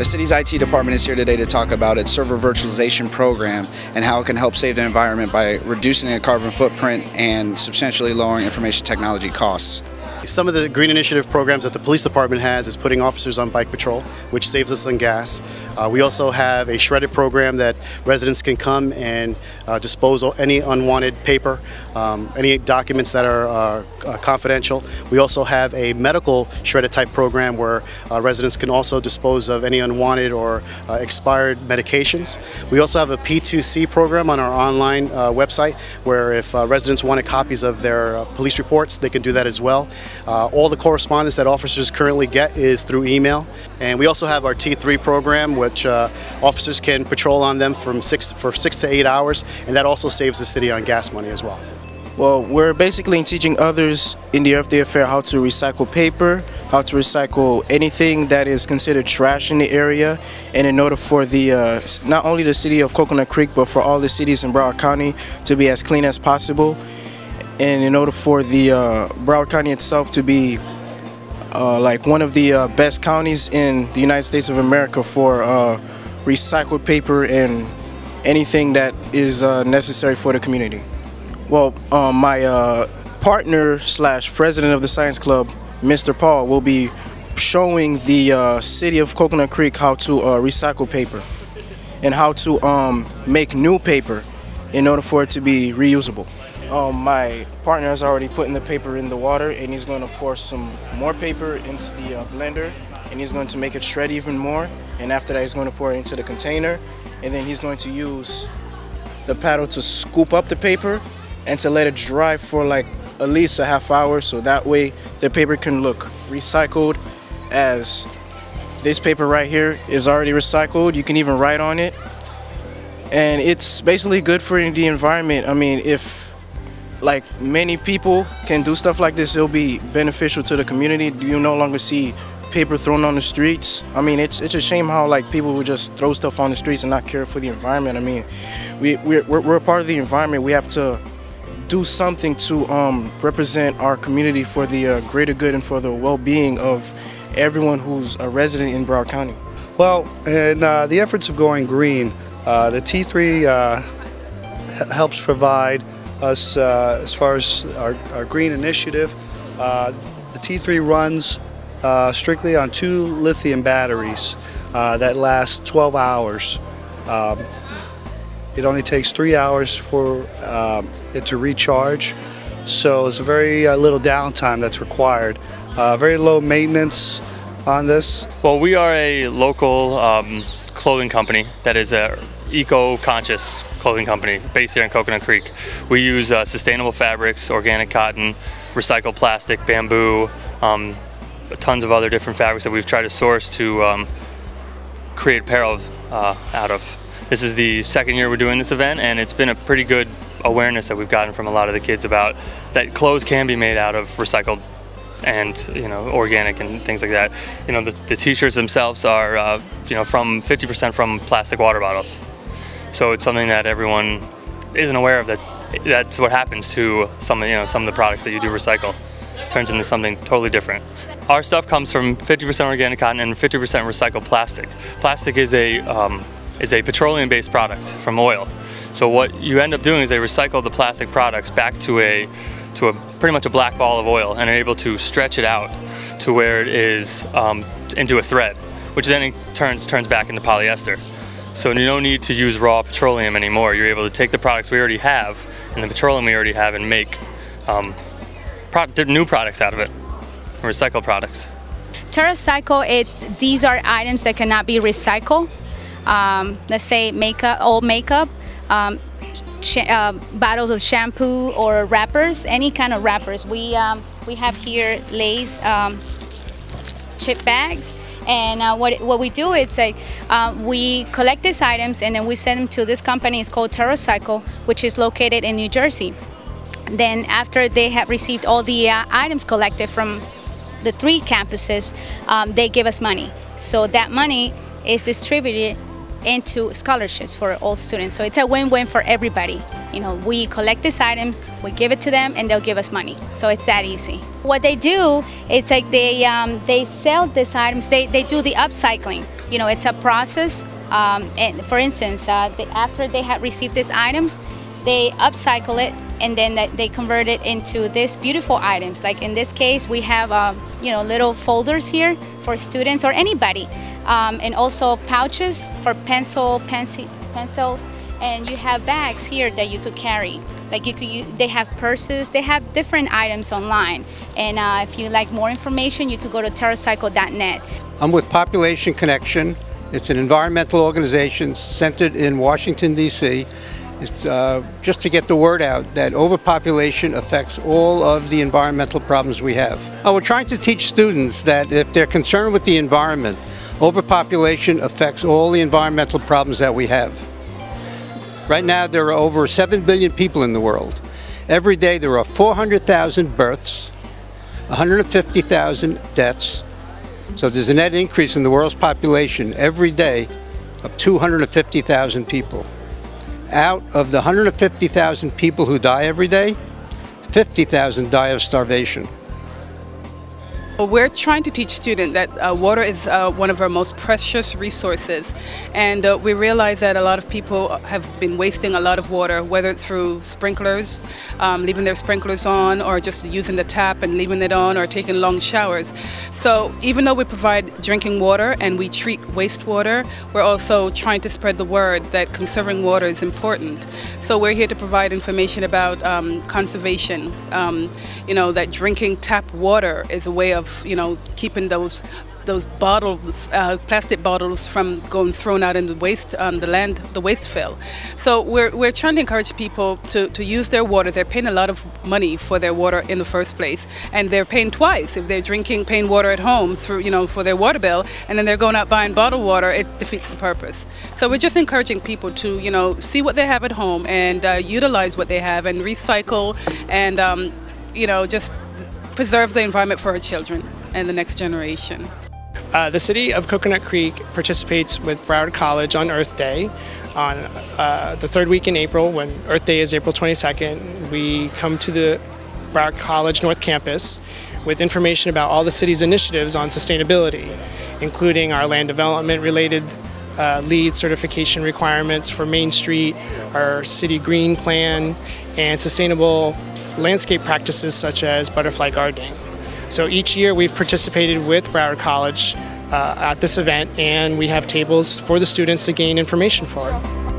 The city's IT department is here today to talk about its server virtualization program and how it can help save the environment by reducing the carbon footprint and substantially lowering information technology costs. Some of the Green Initiative programs that the police department has is putting officers on bike patrol, which saves us on gas. We also have a shredded program that residents can come and dispose of any unwanted paper, any documents that are confidential. We also have a medical shredded type program where residents can also dispose of any unwanted or expired medications. We also have a P2C program on our online website where if residents wanted copies of their police reports, they can do that as well. All the correspondence that officers currently get is through email. And we also have our T3 program, which officers can patrol on them for 6 to 8 hours, and that also saves the city on gas money as well. Well, we're basically teaching others in the everyday affair how to recycle paper, how to recycle anything that is considered trash in the area, and in order for the not only the city of Coconut Creek, but for all the cities in Broward County to be as clean as possible. And in order for the Broward County itself to be like one of the best counties in the United States of America for recycled paper and anything that is necessary for the community. Well, my partner / president of the Science Club, Mr. Paul, will be showing the city of Coconut Creek how to recycle paper and how to make new paper in order for it to be reusable. My partner has already put in the paper in the water, and he's going to pour some more paper into the blender, and he's going to make it shred even more. And after that, he's going to pour it into the container, and then he's going to use the paddle to scoop up the paper and to let it dry for like at least a half hour, so that way the paper can look recycled, as this paper right here is already recycled. You can even write on it, and it's basically good for the environment. I mean, if like many people can do stuff like this, it'll be beneficial to the community. You no longer see paper thrown on the streets. I mean, it's a shame how like people would just throw stuff on the streets and not care for the environment. I mean, we're a part of the environment. We have to do something to represent our community for the greater good and for the well-being of everyone who's a resident in Broward County. Well, in the efforts of going green, the T3 helps provide us as far as our green initiative. The T3 runs strictly on 2 lithium batteries that last 12 hours. It only takes 3 hours for it to recharge, so it's a very little downtime that's required. Very low maintenance on this. Well, we are a local clothing company that is a eco-conscious clothing company based here in Coconut Creek. We use sustainable fabrics, organic cotton, recycled plastic, bamboo, tons of other different fabrics that we've tried to source to create apparel out of. This is the second year we're doing this event, and it's been a pretty good awareness that we've gotten from a lot of the kids about that clothes can be made out of recycled and organic and things like that. The t-shirts themselves are from 50% from plastic water bottles. So it's something that everyone isn't aware of, that's what happens to some of the products that you do recycle. It turns into something totally different. Our stuff comes from 50% organic cotton and 50% recycled plastic. Plastic is a petroleum-based product from oil. So what you end up doing is they recycle the plastic products back to pretty much a black ball of oil, and are able to stretch it out to where it is into a thread, which then turns back into polyester. So you don't need to use raw petroleum anymore. You're able to take the products we already have and the petroleum we already have and make new products out of it, recycled products. TerraCycle, these are items that cannot be recycled. Let's say old makeup, bottles of shampoo or wrappers, any kind of wrappers. We have here Lay's chip bags. And what we do is we collect these items and then we send them to this company. It's called TerraCycle, which is located in New Jersey. Then after they have received all the items collected from the 3 campuses, they give us money. So that money is distributed into scholarships for all students. So it's a win-win for everybody. We collect these items, we give it to them, and they'll give us money. So it's that easy. What they do, it's like they sell these items, they do the upcycling. it's a process. And for instance, after they had received these items, they upcycle it and then they convert it into these beautiful items. Like in this case, we have little folders here for students or anybody, and also pouches for pencils, and you have bags here that you could carry. Like they have purses, they have different items online. And if you like more information, you could go to TerraCycle.net. I'm with Population Connection. It's an environmental organization centered in Washington, D.C. It's just to get the word out that overpopulation affects all of the environmental problems we have. We're trying to teach students that if they're concerned with the environment, overpopulation affects all the environmental problems that we have. Right now there are over 7 billion people in the world. Every day there are 400,000 births, 150,000 deaths. So there's a net increase in the world's population every day of 250,000 people. Out of the 150,000 people who die every day, 50,000 die of starvation. We're trying to teach students that water is one of our most precious resources, and we realize that a lot of people have been wasting a lot of water, whether it's through sprinklers, leaving their sprinklers on, or just using the tap and leaving it on, or taking long showers. So even though we provide drinking water and we treat wastewater, we're also trying to spread the word that conserving water is important. So we're here to provide information about conservation, that drinking tap water is a way of keeping those bottles, plastic bottles, from going thrown out in the waste, the waste fill. So we're trying to encourage people to use their water. They're paying a lot of money for their water in the first place, and they're paying twice. If they're paying water at home through, for their water bill, and then they're going out buying bottled water, it defeats the purpose. So we're just encouraging people to, see what they have at home and utilize what they have and recycle and, just preserve the environment for our children and the next generation. The city of Coconut Creek participates with Broward College on Earth Day. On the third week in April, when Earth Day is April 22nd, we come to the Broward College North Campus with information about all the city's initiatives on sustainability, including our land development related LEED certification requirements for Main Street, our city green plan, and sustainable landscape practices such as butterfly gardening. So each year we've participated with Broward College at this event, and we have tables for the students to gain information for it.